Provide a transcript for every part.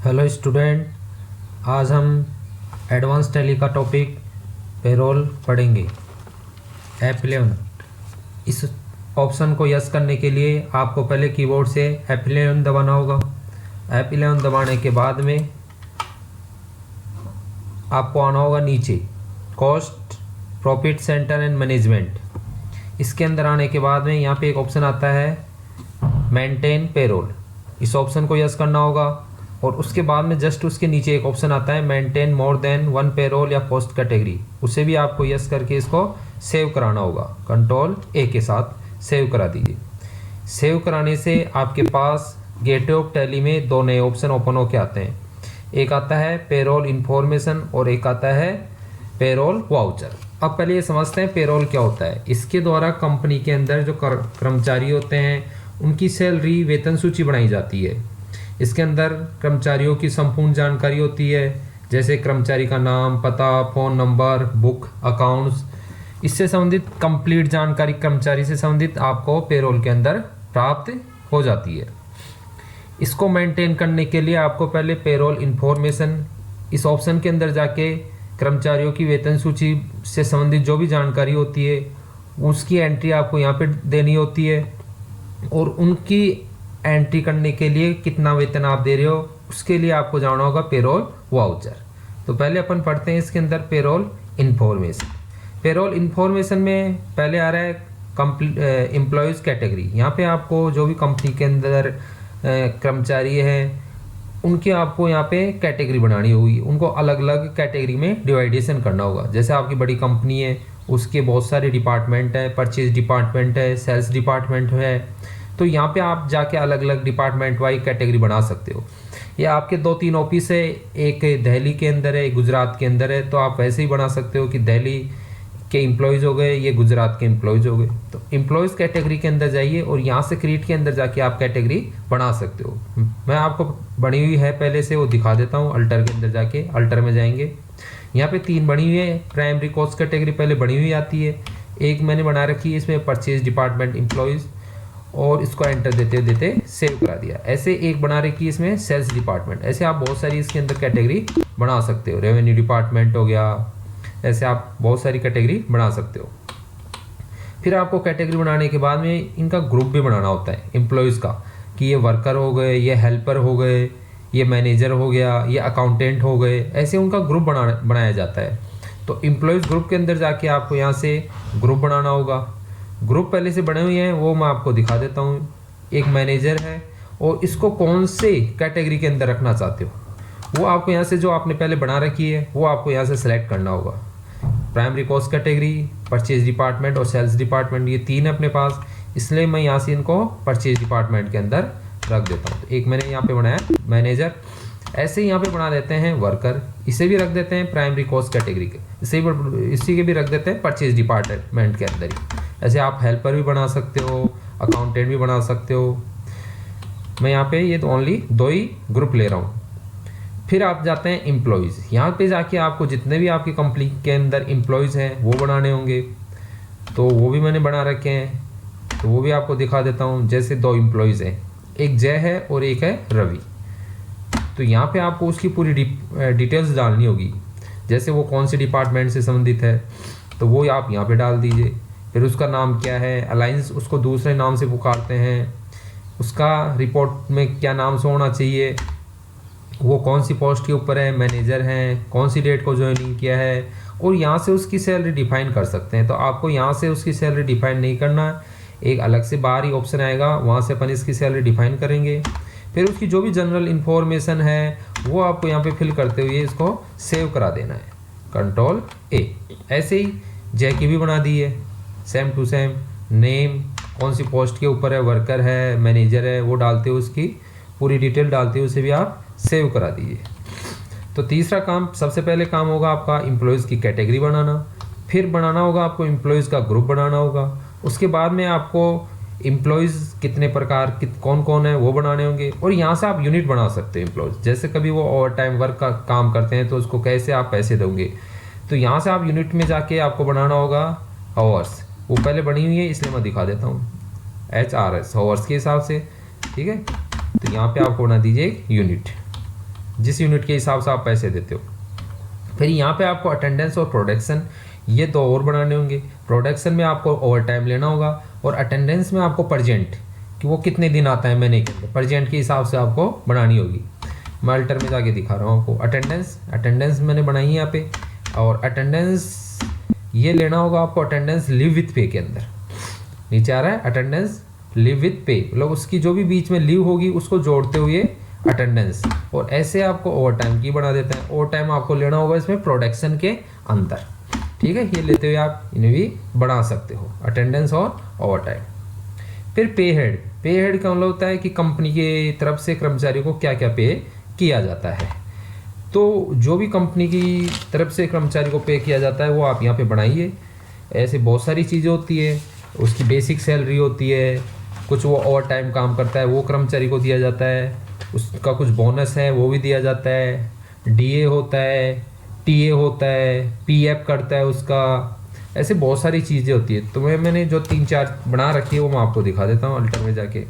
Hello student, आज हम advance tally का टॉपिक पेरोल पढ़ेंगे। F11। इस ऑप्शन को यस करने के लिए आपको पहले कीबोर्ड से F11 दबाना होगा। F11 दबाने के बाद में आपको आना होगा नीचे cost, profit centre and management. इसके अंदर आने के बाद में यहाँ पे एक ऑप्शन आता है मेंटेन पेरोल। इस ऑप्शन को यस करना होगा और उसके बाद में जस्ट उसके नीचे एक ऑप्शन आता है maintain more than one payroll या पोस्ट कैटेगरी। उसे भी आपको यस करके इसको सेव कराना होगा। कंट्रोल ए के साथ सेव करा दीजिए। सेव कराने से आपके पास गेटवे ऑफ टैली में दो नए ऑप्शन ओपन होके आते हैं। एक आता है पेरोल इन्फॉर्मेशन और एक आता है पेरोल वाउचर। अब पहले ये समझते हैं पेरोल क्या होता है। इसके द्वारा कंपनी के अंदर जो कर्मचारी होते हैं उनकी सैलरी वेतन सूची बनाई जाती है। इसके अंदर कर्मचारियों की संपूर्ण जानकारी होती है, जैसे कर्मचारी का नाम, पता, फ़ोन नंबर, बुक, अकाउंट्स। इससे संबंधित कंप्लीट जानकारी कर्मचारी से संबंधित आपको पेरोल के अंदर प्राप्त हो जाती है। इसको मेंटेन करने के लिए आपको पहले पेरोल इन्फॉर्मेशन इस ऑप्शन के अंदर जाके कर्मचारियों की वेतन सूची से संबंधित जो भी जानकारी होती है उसकी एंट्री आपको यहाँ पे देनी होती है और उनकी एंट्री करने के लिए कितना वेतन आप दे रहे हो उसके लिए आपको जाना होगा पेरोल वाउचर। तो पहले अपन पढ़ते हैं इसके अंदर पेरोल इन्फॉर्मेशन। पेरोल इन्फॉर्मेशन में पहले आ रहा है एम्प्लॉयज़ कैटेगरी। यहाँ पे आपको जो भी कंपनी के अंदर कर्मचारी हैं उनके आपको यहाँ पे कैटेगरी बनानी होगी। उनको अलग अलग कैटेगरी में डिवाइडेशन करना होगा। जैसे आपकी बड़ी कंपनी है उसके बहुत सारे डिपार्टमेंट है, परचेज डिपार्टमेंट है, सेल्स डिपार्टमेंट है, तो यहाँ पे आप जाके अलग अलग डिपार्टमेंट वाइज कैटेगरी बना सकते हो। या आपके 2-3 ऑफिस है, एक दिल्ली के अंदर है, एक गुजरात के अंदर है, तो आप वैसे ही बना सकते हो कि दिल्ली के एम्प्लॉयज़ हो गए, ये गुजरात के एम्प्लॉयज़ हो गए। तो एम्प्लॉयज़ कैटेगरी के अंदर जाइए और यहाँ से क्रिएट के अंदर जाके आप कैटेगरी बना सकते हो। मैं आपको बनी हुई है पहले से वो दिखा देता हूँ। अल्टर के अंदर जाके अल्टर में जाएंगे, यहाँ पे 3 बनी हुई है। प्राइमरी कॉस्ट कैटेगरी पहले बनी हुई आती है, एक मैंने बना रखी है इसमें परचेज डिपार्टमेंट एम्प्लॉयज़, और इसको एंटर देते देते सेव करा दिया। ऐसे एक बना रखी है इसमें सेल्स डिपार्टमेंट। ऐसे आप बहुत सारी इसके अंदर कैटेगरी बना सकते हो। रेवेन्यू डिपार्टमेंट हो गया, ऐसे आप बहुत सारी कैटेगरी बना सकते हो। फिर आपको कैटेगरी बनाने के बाद में इनका ग्रुप भी बनाना होता है एम्प्लॉयज़ का, कि ये वर्कर हो गए, ये हेल्पर हो गए, ये मैनेजर हो गया, ये अकाउंटेंट हो गए। ऐसे उनका ग्रुप बनाया जाता है। तो एम्प्लॉयज़ ग्रुप के अंदर जाके आपको यहाँ से ग्रुप बनाना होगा। ग्रुप पहले से बने हुए हैं वो मैं आपको दिखा देता हूँ। एक मैनेजर है और इसको कौन से कैटेगरी के अंदर रखना चाहते हो वो आपको यहाँ से, जो आपने पहले बना रखी है वो आपको यहाँ से सेलेक्ट करना होगा। Primary cost category, purchase department और सेल्स डिपार्टमेंट, ये 3 है अपने पास, इसलिए मैं यहाँ से इनको परचेज डिपार्टमेंट के अंदर रख देता हूँ। तो एक मैंने यहाँ पे बनाया मैनेजर। ऐसे ही यहाँ पे बना देते हैं वर्कर, इसे भी रख देते हैं प्राइमरी कॉस्ट कैटेगरी के, इसी के भी रख देते हैं परचेज डिपार्टमेंट के अंदर ही। ऐसे आप हेल्पर भी बना सकते हो, अकाउंटेंट भी बना सकते हो। मैं यहाँ पे ये तो ओनली 2 ही ग्रुप ले रहा हूँ। फिर आप जाते हैं एम्प्लॉयज़। यहाँ पे जाके आपको जितने भी आपकी कंपनी के अंदर एम्प्लॉयज़ हैं वो बनाने होंगे, तो वो भी मैंने बना रखे हैं, तो वो भी आपको दिखा देता हूँ। जैसे 2 एम्प्लॉयज़ हैं, एक जय है और एक है रवि। तो यहाँ पे आपको उसकी पूरी डिटेल्स डालनी होगी, जैसे वो कौन से डिपार्टमेंट से संबंधित है तो वो आप यहाँ पे डाल दीजिए। फिर उसका नाम क्या है, अलायंस उसको दूसरे नाम से पुकारते हैं, उसका रिपोर्ट में क्या नाम से होना चाहिए, वो कौन सी पोस्ट के ऊपर है, मैनेजर हैं, कौन सी डेट को ज्वाइनिंग किया है, और यहाँ से उसकी सैलरी डिफाइन कर सकते हैं। तो आपको यहाँ से उसकी सैलरी डिफाइन नहीं करना, एक अलग से बाहर ही ऑप्शन आएगा, वहाँ से अपन इसकी सैलरी डिफाइन करेंगे। फिर उसकी जो भी जनरल इन्फॉर्मेशन है वो आपको यहाँ पे फिल करते हुए इसको सेव करा देना है। कंट्रोल ए। ऐसे ही जय की भी बना दी है, सेम टू सेम। नेम, कौन सी पोस्ट के ऊपर है, वर्कर है, मैनेजर है, वो डालते हुए उसकी पूरी डिटेल डालते हुए उसे भी आप सेव करा दीजिए। तो तीसरा काम, सबसे पहले काम होगा आपका एम्प्लॉयज़ की कैटेगरी बनाना। फिर बनाना होगा आपको एम्प्लॉयज़ का ग्रुप बनाना होगा। उसके बाद में आपको एम्प्लॉयज़ कितने प्रकार कौन कौन है वो बनाने होंगे, और यहाँ से आप यूनिट बना सकते हो एम्प्लॉयज़। जैसे कभी वो ओवर टाइम वर्क का काम करते हैं तो उसको कैसे आप पैसे दोगे, तो यहाँ से आप यूनिट में जाके आपको बनाना होगा आवर्स। वो पहले बनी हुई है इसलिए मैं दिखा देता हूँ, HRS आवर्स के हिसाब से, ठीक है। तो यहाँ पे आपको बना दीजिए यूनिट। जिस यूनिट के हिसाब से आप पैसे देते हो। फिर यहाँ पे आपको अटेंडेंस और प्रोडक्शन ये दो और बनाने होंगे। प्रोडक्शन में आपको ओवर टाइम लेना होगा और अटेंडेंस में आपको परजेंट कि वो कितने दिन आता है महीने के अंदर, परजेंट के हिसाब से आपको बनानी होगी। मैं अल्टर में जाके दिखा रहा हूँ आपको। अटेंडेंस मैंने बनाई है यहाँ पे, और अटेंडेंस ये लेना होगा आपको अटेंडेंस लिव विथ पे के अंदर। नीचे आ रहा है अटेंडेंस लिव विथ पे, मतलब उसकी जो भी बीच में लिव होगी उसको जोड़ते हुए अटेंडेंस। और ऐसे आपको ओवर टाइम की बना देते हैं। ओवर टाइम आपको लेना होगा इसमें प्रोडक्शन के अंदर, ठीक है। ये लेते हुए आप इन्हें भी बढ़ा सकते हो, अटेंडेंस और ओवर टाइम। फिर पे हेड का मतलब होता है कि कंपनी के तरफ से कर्मचारी को क्या क्या पे किया जाता है। तो जो भी कंपनी की तरफ से कर्मचारी को पे किया जाता है वो आप यहाँ पे बनाइए। ऐसे बहुत सारी चीज़ें होती है, उसकी बेसिक सैलरी होती है, कुछ वो ओवर टाइम काम करता है वो कर्मचारी को दिया जाता है, उसका कुछ बोनस है वो भी दिया जाता है, डीए होता है, टीए होता है, पीएफ करता है उसका, ऐसे बहुत सारी चीज़ें होती है। तो मैंने जो 3-4 बना रखी है वो मैं आपको दिखा देता हूँ अल्टर में जाके।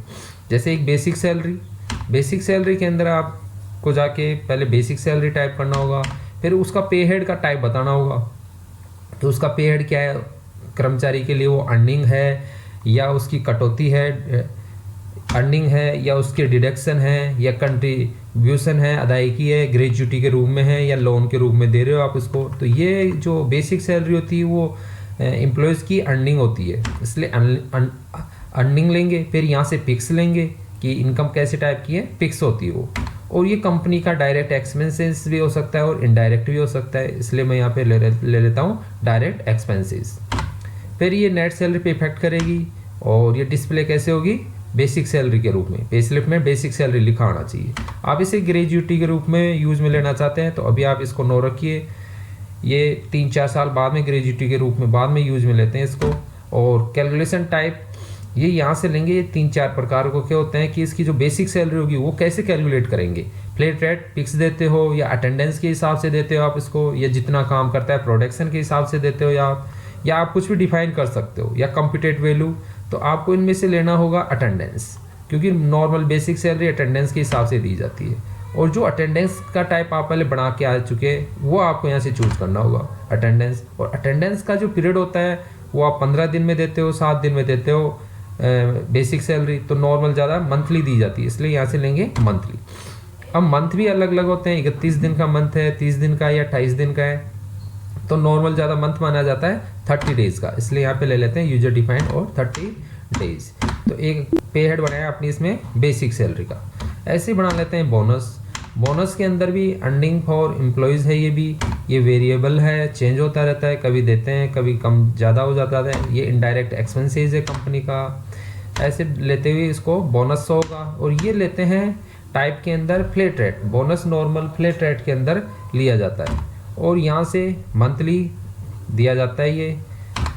जैसे एक बेसिक सैलरी के अंदर आपको जाके पहले बेसिक सैलरी टाइप करना होगा, फिर उसका पे हेड का टाइप बताना होगा। तो उसका पे हेड क्या है कर्मचारी के लिए, वो अर्निंग है या उसकी कटौती है, अर्निंग है या उसके डिडक्शन है या कंट्रीब्यूशन है, अदायगी है, ग्रेजुटी के रूप में है या लोन के रूप में दे रहे हो आप इसको। तो ये जो बेसिक सैलरी होती है वो एम्प्लॉयज़ की अर्निंग होती है, इसलिए अर्निंग लेंगे। फिर यहाँ से पिक्स लेंगे कि इनकम कैसे टाइप की है, पिक्स होती है वो। और ये कंपनी का डायरेक्ट एक्सपेंसेस भी हो सकता है और इनडायरेक्ट भी हो सकता है, इसलिए मैं यहाँ पे ले लेता हूँ डायरेक्ट एक्सपेंसेस। फिर ये नेट सैलरी पे इफेक्ट करेगी और ये डिस्प्ले कैसे होगी, बेसिक सैलरी के रूप में। पे स्लिप में बेसिक सैलरी लिखा आना चाहिए। आप इसे ग्रेजुटी के रूप में यूज़ में लेना चाहते हैं तो अभी आप इसको नो रखिए, ये 3-4 साल बाद में ग्रेजुटी के रूप में बाद में यूज़ में लेते हैं इसको। और कैलकुलेशन टाइप ये यहाँ से लेंगे। ये 3-4 प्रकार को क्या होते हैं कि इसकी जो बेसिक सैलरी होगी वो कैसे कैलकुलेट करेंगे। फ्लैट रेट फिक्स देते हो या अटेंडेंस के हिसाब से देते हो आप इसको, या जितना काम करता है प्रोडक्शन के हिसाब से देते हो, या आप कुछ भी डिफाइन कर सकते हो, या कंप्यूटेड वैल्यू। तो आपको इनमें से लेना होगा अटेंडेंस, क्योंकि नॉर्मल बेसिक सैलरी अटेंडेंस के हिसाब से दी जाती है। और जो अटेंडेंस का टाइप आप पहले बना के आ चुके हैं वो आपको यहाँ से चूज करना होगा अटेंडेंस। और अटेंडेंस का जो पीरियड होता है वो आप 15 दिन में देते हो, 7 दिन में देते हो बेसिक सैलरी। तो नॉर्मल ज़्यादा मंथली दी जाती है, इसलिए यहाँ से लेंगे मंथली। अब मंथ भी अलग अलग होते हैं, 31 दिन का मंथ है, 30 दिन का या 28 दिन का है। तो नॉर्मल ज़्यादा मंथ माना जाता है 30 डेज़ का, इसलिए यहाँ पे ले लेते हैं यूजर डिफाइंड और 30 डेज। तो एक पे हेड बनाया अपनी इसमें बेसिक सैलरी का। ऐसे बना लेते हैं बोनस के अंदर भी अर्निंग फॉर एम्प्लॉयज़ है, ये वेरिएबल है, चेंज होता रहता है, कभी देते हैं कभी कम ज़्यादा हो जाता है। ये इनडायरेक्ट एक्सपेंसेस है कंपनी का। ऐसे लेते हुए इसको बोनस होगा। और ये लेते हैं टाइप के अंदर flat rate, bonus normal flat rate के अंदर लिया जाता है। और यहाँ से मंथली दिया जाता है। ये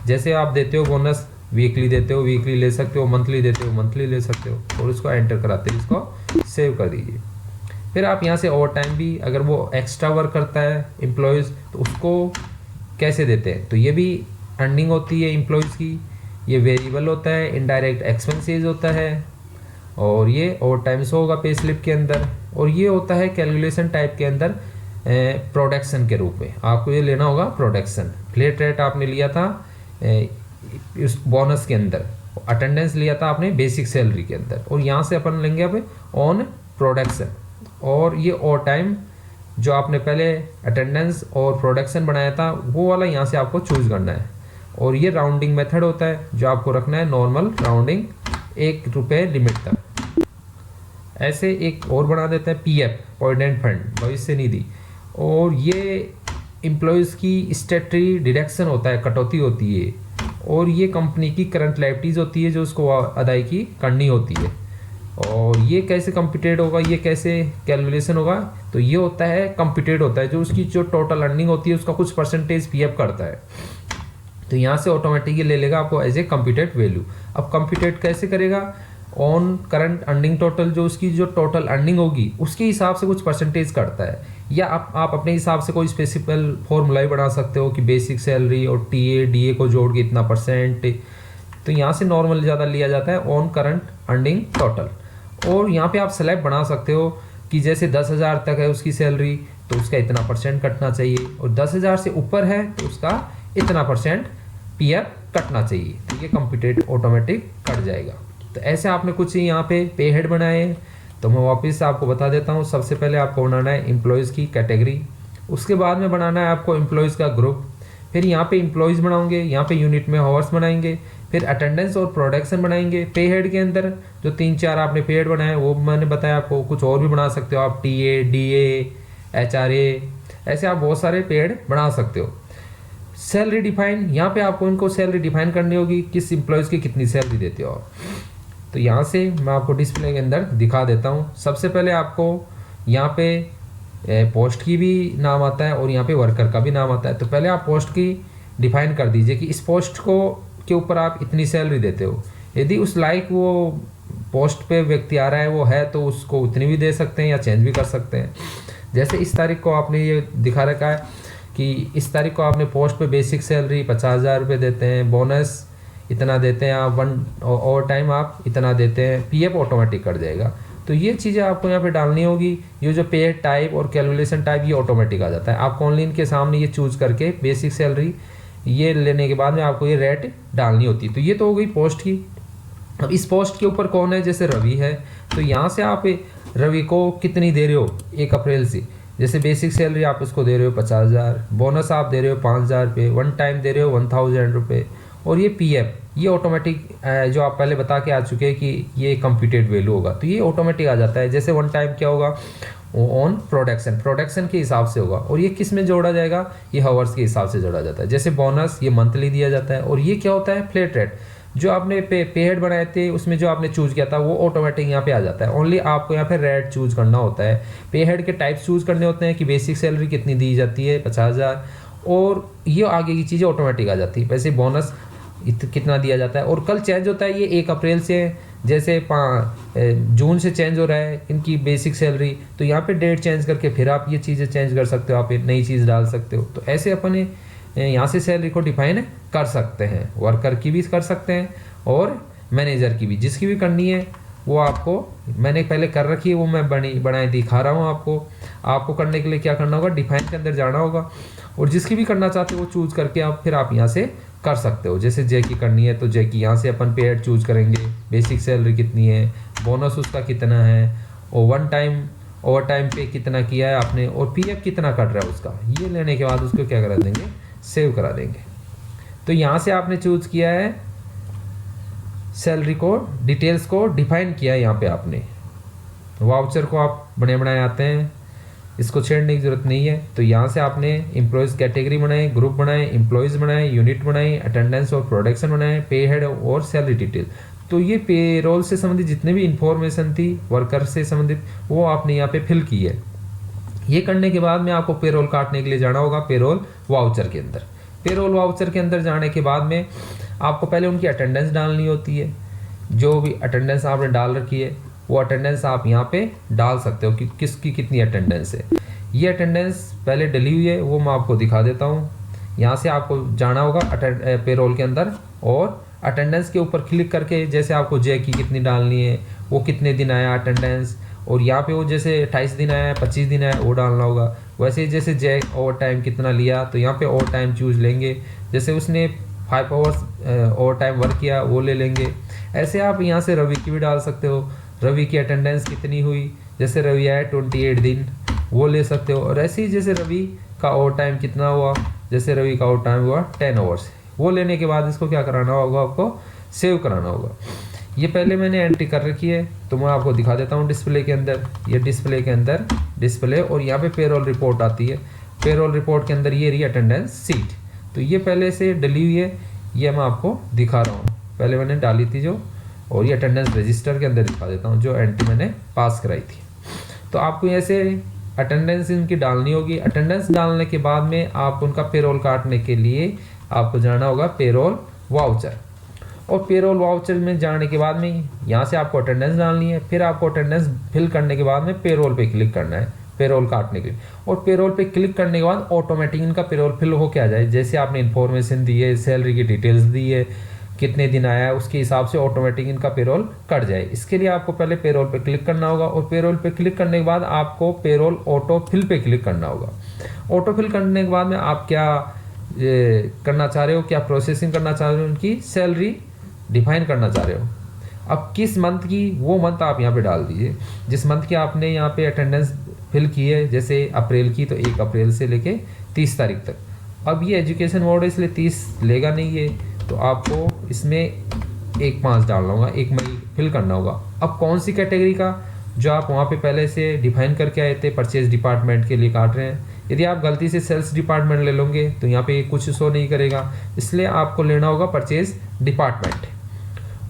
जैसे आप देते हो बोनस वीकली देते हो, वीकली ले सकते हो, मंथली देते हो, मंथली ले सकते हो। और उसको एंटर कराते हैं, इसको सेव कर दीजिए। फिर आप यहाँ से ओवर टाइम भी, अगर वो एक्स्ट्रा वर्क करता है एम्प्लॉयज़ तो उसको कैसे देते हैं। तो ये भी अर्निंग होती है एम्प्लॉयज़ की, ये वेरिएबल होता है, इनडायरेक्ट एक्सपेंसेस होता है। और ये ओवर टाइम्स होगा पे स्लिप के अंदर। और ये होता है कैलकुलेशन टाइप के अंदर प्रोडक्शन के रूप में। आपको ये लेना होगा प्रोडक्शन। फ्लैट रेट आपने लिया था इस बोनस के अंदर, अटेंडेंस लिया था आपने बेसिक सैलरी के अंदर। और यहाँ से अपन लेंगे अब ऑन प्रोडक्शन। और ये ओवर टाइम जो आपने पहले अटेंडेंस और प्रोडक्शन बनाया था वो वाला यहाँ से आपको चूज़ करना है। और ये राउंडिंग मेथड होता है जो आपको रखना है नॉर्मल राउंडिंग ₹1 लिमिट तक। ऐसे एक और बना देता है पीएफ, प्रोविडेंट फंड, भविष्य निधि। और ये एम्प्लॉयज़ की स्टैट्यूटरी डिडक्शन होता है, कटौती होती है। और ये कंपनी की करंट लायबिलिटीज़ होती है जो उसको अदायगी करनी होती है। और ये कैसे कंप्यूटेड होगा, ये कैसे कैलकुलेशन होगा, तो ये होता है कंप्यूटेड होता है, जो उसकी जो टोटल अर्निंग होती है उसका कुछ परसेंटेज पीएफ करता है। तो यहाँ से ऑटोमेटिकली ले लेगा आपको एज ए कंप्यूटेड वैल्यू। अब कंप्यूटेड कैसे करेगा, ऑन करंट अर्निंग टोटल, जो उसकी जो टोटल अर्निंग होगी उसके हिसाब से कुछ परसेंटेज करता है। या आप अपने हिसाब से कोई स्पेसिफिकल फॉर्मूला ही बना सकते हो कि बेसिक सैलरी और टीए डीए को जोड़ के इतना %। तो यहाँ से नॉर्मल ज़्यादा लिया जाता है ऑन करंट अर्निंग टोटल। और यहाँ पे आप स्लैब बना सकते हो कि जैसे 10,000 तक है उसकी सैलरी तो उसका इतना % कटना चाहिए, और 10,000 से ऊपर है तो उसका इतना % पीएफ कटना चाहिए। तो ये कंप्यूटेड ऑटोमेटिक कट जाएगा। तो ऐसे आपने कुछ यहाँ पे हेड बनाए हैं। तो मैं वापस आपको बता देता हूँ। सबसे पहले आपको बनाना है एम्प्लॉयज़ की कैटेगरी, उसके बाद में बनाना है आपको एम्प्लॉयज़ का ग्रुप, फिर यहाँ पे एम्प्लॉयज़ बनाओगे, यहाँ पे यूनिट में हावर्स बनाएंगे, फिर अटेंडेंस और प्रोडक्शन बनाएंगे। पे हेड के अंदर जो 3-4 आपने पे हेड बनाए वो मैंने बताया आपको, कुछ और भी बना सकते हो आप, टीए, डीए, एचआरए, ऐसे आप बहुत सारे पे हेड बना सकते हो। सैलरी डिफाइन, यहाँ पे आपको इनको सैलरी डिफाइन करनी होगी, किस एम्प्लॉयज़ की कितनी सैलरी देते हो आप। तो यहाँ से मैं आपको डिस्प्ले के अंदर दिखा देता हूँ। सबसे पहले आपको यहाँ पे पोस्ट की भी नाम आता है और यहाँ पे वर्कर का भी नाम आता है। तो पहले आप पोस्ट की डिफाइन कर दीजिए कि इस पोस्ट को के ऊपर आप इतनी सैलरी देते हो। यदि उस लाइक वो पोस्ट पे व्यक्ति आ रहा है वो है तो उसको उतनी भी दे सकते हैं या चेंज भी कर सकते हैं। जैसे इस तारीख को आपने ये दिखा रखा है कि इस तारीख को आपने पोस्ट पे बेसिक सैलरी 50,000 रुपये देते हैं, बोनस इतना देते हैं आप, वन ओवर टाइम आप इतना देते हैं, पीएफ ऑटोमेटिक कट जाएगा। तो ये चीज़ें आपको यहाँ पे डालनी होगी। ये जो पे टाइप और कैलकुलेशन टाइप ये ऑटोमेटिक आ जाता है। आपको ऑनलाइन के सामने ये चूज करके बेसिक सैलरी ये लेने के बाद में आपको ये रेट डालनी होती है। तो ये तो हो गई पोस्ट की। अब इस पोस्ट के ऊपर कौन है, जैसे रवि है, तो यहाँ से आप रवि को कितनी दे रहे हो 1 अप्रैल से। जैसे बेसिक सैलरी आप उसको दे रहे हो 50,000, बोनस आप दे रहे हो 5,000 रुपये, वन टाइम दे रहे हो 1,000 रुपये, और ये पीएफ ये ऑटोमेटिक जो आप पहले बता के आ चुके हैं कि ये कंप्यूटेड वैल्यू होगा, तो ये ऑटोमेटिक आ जाता है। जैसे वन टाइम क्या होगा, ऑन प्रोडक्शन के हिसाब से होगा, और ये किस में जोड़ा जाएगा, ये हावर्स के हिसाब से जोड़ा जाता है। जैसे बोनस ये मंथली दिया जाता है, और ये क्या होता है फ्लैट रेट। जो आपने पे हेड बनाए थे उसमें जो आपने चूज किया था वो ऑटोमेटिक यहाँ पे आ जाता है। ओनली आपको यहाँ पे रेट चूज करना होता है। पे हेड के टाइप्स चूज करने होते हैं कि बेसिक सैलरी कितनी दी जाती है 50,000, और ये आगे की चीज़ें ऑटोमेटिक आ जाती है। वैसे बोनस कितना दिया जाता है, और कल चेंज होता है ये 1 अप्रैल से, जैसे जून से चेंज हो रहा है इनकी बेसिक सैलरी, तो यहाँ पे डेट चेंज करके फिर आप ये चीज़ें चेंज कर सकते हो, आप एक नई चीज़ डाल सकते हो। तो ऐसे अपन यहाँ से सैलरी को डिफाइन कर सकते हैं। वर्कर की भी कर सकते हैं और मैनेजर की भी, जिसकी भी करनी है वो आपको मैंने पहले कर रखी है, वो मैं बनाए दिखा रहा हूँ आपको करने के लिए क्या करना होगा, डिफाइन के अंदर जाना होगा, और जिसकी भी करना चाहते हो वो चूज करके आप यहाँ से कर सकते हो। जैसे जे की करनी है तो जे की यहाँ से अपन पे चूज करेंगे, बेसिक सैलरी कितनी है, बोनस उसका कितना है, और वन टाइम ओवर टाइम पे कितना किया है आपने, और पीएफ कितना कट रहा है उसका। ये लेने के बाद उसको क्या करा देंगे, सेव करा देंगे। तो यहाँ से आपने चूज किया है सैलरी को, डिटेल्स को डिफाइन किया है। यहाँ पे आपने वाउचर को आप बने बनाए आते हैं, इसको छेड़ने की जरूरत नहीं है। तो यहाँ से आपने एम्प्लॉयज़ कैटेगरी बनाए, ग्रुप बनाए, एम्प्लॉयज़ बनाए, यूनिट बनाए, अटेंडेंस और प्रोडक्शन बनाए, पे हेड और सैलरी डिटेल। तो ये पेरोल से संबंधित जितने भी इंफॉर्मेशन थी वर्कर से संबंधित वो आपने यहाँ पे फिल की है। ये करने के बाद में आपको पेरोल काटने के लिए जाना होगा पेरोल वाउचर के अंदर। पेरोल वाउचर के अंदर जाने के बाद में आपको पहले उनकी अटेंडेंस डालनी होती है। जो भी अटेंडेंस आपने डाल रखी है वो अटेंडेंस आप यहाँ पे डाल सकते हो कि किसकी कितनी अटेंडेंस है। ये अटेंडेंस पहले डली हुई है वो मैं आपको दिखा देता हूँ। यहाँ से आपको जाना होगा पेरोल के अंदर, और अटेंडेंस के ऊपर क्लिक करके जैसे आपको जे की कितनी डालनी है, वो कितने दिन आया अटेंडेंस, और यहाँ पे वो जैसे 28 दिन आया है, 25 दिन आया वो डालना होगा। वैसे ही जैसे जे ओवर टाइम कितना लिया तो यहाँ पे ओवर टाइम चूज लेंगे, जैसे उसने 5 आवर्स ओवर टाइम वर्क किया वो ले लेंगे। ऐसे आप यहाँ से रवि की भी डाल सकते हो, रवि की अटेंडेंस कितनी हुई, जैसे रवि आया 28 दिन वो ले सकते हो। और ऐसे ही जैसे रवि का ओवर टाइम कितना हुआ, जैसे रवि का ओवर टाइम हुआ 10 आवर्स, वो लेने के बाद इसको क्या कराना होगा, आपको सेव कराना होगा। ये पहले मैंने एंट्री कर रखी है तो मैं आपको दिखा देता हूँ डिस्प्ले के अंदर। ये डिस्प्ले के अंदर डिस्प्ले, और यहाँ पे पेरोल रिपोर्ट आती है। पेरोल रिपोर्ट के अंदर ये रही अटेंडेंस सीट, तो ये पहले से डली हुई है, ये मैं आपको दिखा रहा हूँ। पहले मैंने डाली थी जो, और ये अटेंडेंस रजिस्टर के अंदर दिखा देता हूँ जो एंट्री मैंने पास कराई थी। तो आपको ऐसे अटेंडेंस इनकी डालनी होगी। अटेंडेंस डालने के बाद में आप उनका पेरोल काटने के लिए आपको जाना होगा पेरोल वाउचर, और पेरोल वाउचर में जाने के बाद में यहाँ से आपको अटेंडेंस डालनी है। फिर आपको अटेंडेंस फिल करने के बाद में पेरोल पे क्लिक करना है पेरोल काटने के लिए, और पेरोल पे क्लिक करने के बाद ऑटोमेटिक इनका पेरोल फिल होके आ जाए। जैसे आपने इन्फॉर्मेशन दी है, सैलरी की डिटेल्स दी है, कितने दिन आया है उसके हिसाब से ऑटोमेटिक इनका पेरोल कट जाए। इसके लिए आपको पहले पेरोल पे क्लिक करना होगा और पेरोल पे क्लिक करने के बाद आपको पेरोल ऑटो फिल पे क्लिक करना होगा। ऑटो फिल करने के बाद में आप क्या करना चाह रहे हो, क्या प्रोसेसिंग करना चाह रहे हो, उनकी सैलरी डिफाइन करना चाह रहे हो। अब किस मंथ की वो मंथ आप यहाँ पे डाल दीजिए, जिस मंथ की आपने यहाँ पे अटेंडेंस फिल की है, जैसे अप्रैल की तो 1 अप्रैल से लेके 30 तारीख तक। अब ये एजुकेशन मोड है इसलिए 30 लेगा नहीं ये, तो आपको इसमें 1/5 डालना होगा, 1 मई फिल करना होगा। अब कौन सी कैटेगरी का, जो आप वहाँ पे पहले से डिफाइन करके आए थे परचेज डिपार्टमेंट के लिए काट रहे हैं। यदि आप गलती से सेल्स डिपार्टमेंट ले लोगे तो यहाँ पे कुछ शो नहीं करेगा, इसलिए आपको लेना होगा परचेज डिपार्टमेंट।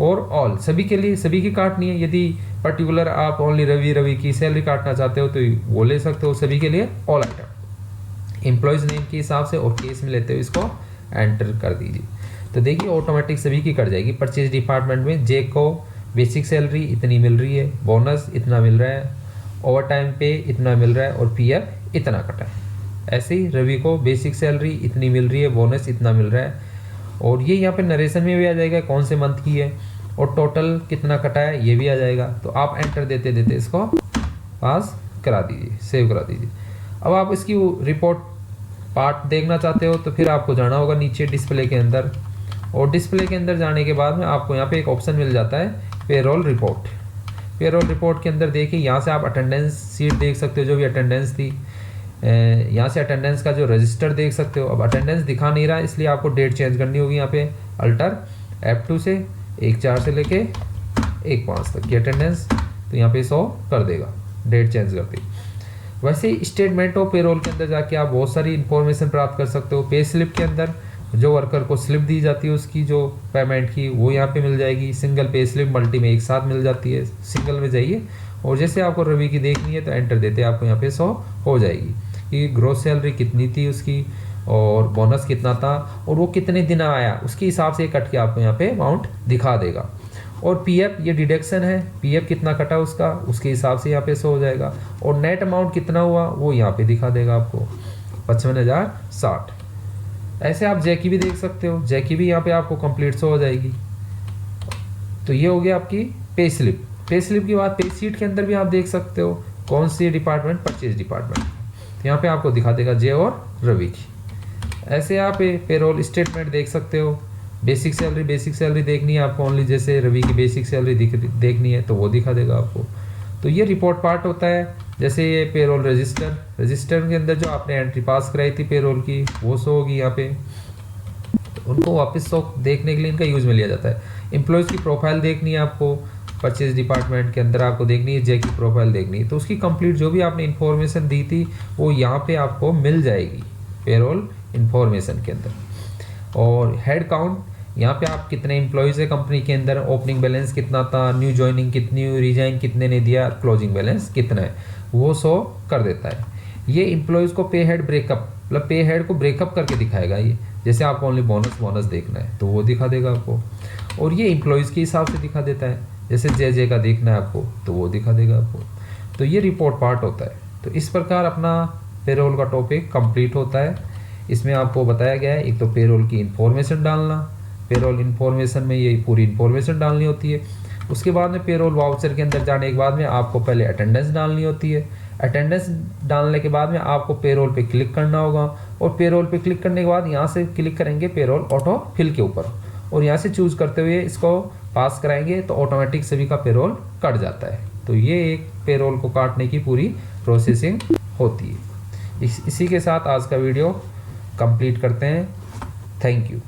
और ऑल सभी के लिए, सभी की काटनी है। यदि पर्टिकुलर आप ओनली रवि की सैलरी काटना चाहते हो तो वो ले सकते हो। सभी के लिए ऑल आइटम एम्प्लॉयज़ नेम के हिसाब से और केस में लेते हुए इसको एंटर कर दीजिए। तो देखिए ऑटोमेटिक सभी की कट जाएगी। परचेज डिपार्टमेंट में जे को बेसिक सैलरी इतनी मिल रही है, बोनस इतना मिल रहा है, ओवर टाइम पे इतना मिल रहा है और पीएफ इतना कटा है। ऐसे ही रवि को बेसिक सैलरी इतनी मिल रही है, बोनस इतना मिल रहा है, और ये यहाँ पे नरेशन में भी आ जाएगा कौन से मंथ की है और टोटल कितना कटा है ये भी आ जाएगा। तो आप एंटर देते देते इसको पास करा दीजिए, सेव करा दीजिए। अब आप इसकी रिपोर्ट पार्ट देखना चाहते हो तो फिर आपको जाना होगा नीचे डिस्प्ले के अंदर, और डिस्प्ले के अंदर जाने के बाद में आपको यहाँ पे एक ऑप्शन मिल जाता है पेरोल रिपोर्ट। पेरोल रिपोर्ट के अंदर देखिए यहाँ से आप अटेंडेंस सीट देख सकते हो, जो भी अटेंडेंस थी। यहाँ से अटेंडेंस का जो रजिस्टर देख सकते हो। अब अटेंडेंस दिखा नहीं रहा इसलिए आपको डेट चेंज करनी होगी। यहाँ पे अल्टर F2 से 1/4 से लेके 1/5 तक की अटेंडेंस, तो यहाँ पे 100 कर देगा, डेट चेंज करती। वैसे ही स्टेटमेंट ऑफ पेरोल के अंदर जाके आप बहुत सारी इंफॉर्मेशन प्राप्त कर सकते हो। पे स्लिप के अंदर जो वर्कर को स्लिप दी जाती है उसकी जो पेमेंट की वो यहाँ पे मिल जाएगी। सिंगल पे स्लिप मल्टी में एक साथ मिल जाती है, सिंगल में जाइए और जैसे आपको रवि की देखनी है तो एंटर देते आपको यहाँ पे 100 हो जाएगी कि ग्रोस सैलरी कितनी थी उसकी और बोनस कितना था और वो कितने दिन आया, उसके हिसाब से कट के आपको यहाँ पे अमाउंट दिखा देगा। और पीएफ ये डिडक्शन है, पीएफ कितना कटा उसका उसके हिसाब से यहाँ पे 100 हो जाएगा। और नेट अमाउंट कितना हुआ वो यहाँ पे दिखा देगा आपको 55,060। ऐसे आप जैकी भी देख सकते हो, जैकी भी यहाँ पे आपको कंप्लीट 100 हो जाएगी। तो ये हो गया आपकी पे स्लिप। पे स्लिप के बाद पे शीट के अंदर भी आप देख सकते हो कौन सी डिपार्टमेंट, परचेज डिपार्टमेंट, तो यहाँ पे आपको दिखा देगा जे और रवि की। ऐसे आप पेरोल स्टेटमेंट देख सकते हो। बेसिक सैलरी देखनी है आपको ओनली, जैसे रवि की बेसिक सैलरी देखनी है तो वो दिखा देगा आपको। तो ये रिपोर्ट पार्ट होता है। जैसे ये पेरोल रजिस्टर के अंदर जो आपने एंट्री पास कराई थी पेरोल की वो शो होगी यहाँ पे, तो उनको वापस शो देखने के लिए इनका यूज में लिया जाता है। एम्प्लॉयज़ की प्रोफाइल देखनी है आपको, परचेज डिपार्टमेंट के अंदर आपको देखनी है, जे की प्रोफाइल देखनी है, तो उसकी कंप्लीट जो भी आपने इन्फॉर्मेशन दी थी वो यहाँ पे आपको मिल जाएगी पेरोल इन्फॉर्मेशन के अंदर। और हेड काउंट, यहाँ पे आप कितने एम्प्लॉयज़ है कंपनी के अंदर, ओपनिंग बैलेंस कितना था, न्यू ज्वाइनिंग कितनी हुई, रिजाइन कितने ने दिया, क्लोजिंग बैलेंस कितना है वो शो कर देता है। ये एम्प्लॉयज़ को पे हेड ब्रेकअप, मतलब पे हेड को ब्रेकअप करके दिखाएगा ये। जैसे आपको ओनली बोनस देखना है तो वो दिखा देगा आपको, और ये एम्प्लॉयज़ के हिसाब से दिखा देता है। जैसे जे का देखना है आपको तो वो दिखा देगा आपको। तो ये रिपोर्ट पार्ट होता है। तो इस प्रकार अपना पेरोल का टॉपिक कंप्लीट होता है। इसमें आपको बताया गया है एक तो पेरोल की इन्फॉर्मेशन डालना, पेरोल इन्फॉर्मेशन में ये पूरी इन्फॉर्मेशन डालनी होती है। उसके बाद में पेरोल वाउचर के अंदर जाने के बाद में आपको पहले अटेंडेंस डालनी होती है। अटेंडेंस डालने के बाद में आपको पेरोल पे क्लिक करना होगा, और पेरोल पे क्लिक करने के बाद यहाँ से क्लिक करेंगे पेरोल ऑटो फिल के ऊपर, और यहाँ से चूज़ करते हुए इसको पास कराएंगे तो ऑटोमेटिक सभी का पेरोल कट जाता है। तो ये एक पेरोल को काटने की पूरी प्रोसेसिंग होती है। इसी के साथ आज का वीडियो कंप्लीट करते हैं। Thank you.